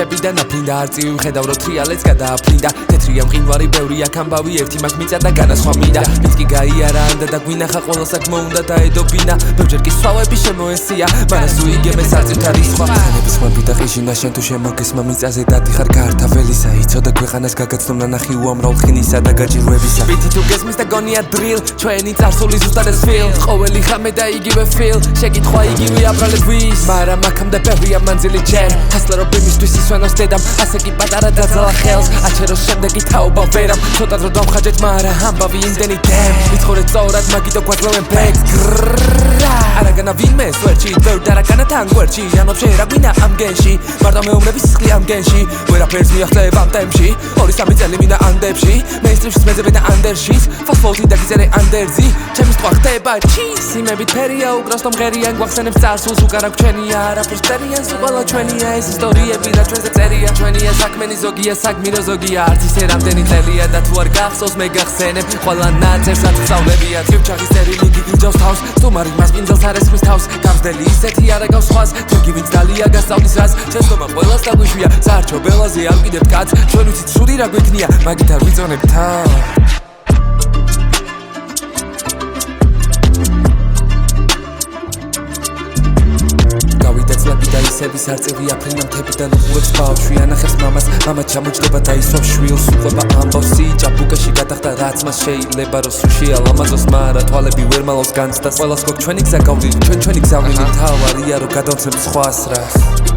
თებიდან აფრინდა არწივი ხედავ რო თრიალეთს გადააფრინდა თეთრია მყინვარი ბევრი აქ ამბავი ერთი მაგ მიწა და განასხვა მინდა ვინც კი გაიარა ანდა და გვინახა ყველა საქმო უნდა დაედობინა ბევრჯერ კი სვავები შემოესია მაგრამ სულ იგებეს არწივთა რისხვა ხანების ხვები და ყიჟინა შენ თუ შემოგესმა მიწაზე დადიხარ გაართაველისა იცოდე ქვეყანას გაგაცნო ნახი უამრავ ხინისა და გაჭირვებისა ვინც თუ გესმის და გონია დრილ ჩვენი წარსული ზუსტად ეს ფილ ყოველი ხამე და იგივე ფილ შეკითხვა იგივე აბრალებს ვის მაგრამ აქამდე ბევრია მანძილი ჯერ ასლა რომ იმისთვის ისვენოს დედამ ასე კი პატარა დაძალა ხელს აჩეროს შემდეგი თაობა ვერამ ცოტა დრო დავხაჯეთ მაგრამ ამბავი იმდენი დემ ვიცხოვრეთ სწორად მაგიტო გვაძლევენ ბექს არაგანა ვინმეს ვერჩი ბევრ დარაგანა თან გვერდში ან ვაფშე რა გვინდა ამ გენში მარტო მეუბნების სისხლი ამ გენში ვერაფერს მიახტევ ამ ტემპში 2-3 წელი მინდა ანდებში მეინსტრიმს მეძებე და ანდერშიც ფასფოლტი დაგიწერე ანდერძი ჩემი სხვა ხდება ჩის იმებით ფერია უკროს რომ ღერიან გვახსენებს წარსულს უკარა გვჩენია არაფერს წერიან სულ ჩვენია ეს ისტორიები და ჩვენზე წერია ჩვენია საქმენი ზოგია საგმირო ზოგია არც ისე რამდენი წელია და თუ არ გახსოვს მე გახსენებ ყველა ნაცერს რაც სწავლებია თივჩაღის წერილი გიგიჯავს თავს სტუმარი მას პინძელს არ ესმის თავს გამსდელი ისეთი არა გავს სხვას თურგი ვინც დალია გასწავლის რას შეცდომა ყველას დაგვიშვია საარჩო ბელაზე არ ვკიდებ კაც ჩვენ ვიცით სული რა გვექნია მაგით არ ვიწონებ თავს და ისევის არწივი აფრინა მთებიდან უყურებს ბავშვი ანახებს მამას მამა ჩამოჯდება და ისვავს შვილს უყვება ამბავს ჭაბუკაში გადახდა რაც მას შეიძლება რომ სუშია ლამაზოს მარა თვალები ვერ მალავს განცდას ყველას გვაქვს ჩვენი გზა გავლილი ჩვენი გზავნილი თავარია რომ გადავცემთ სხვას რას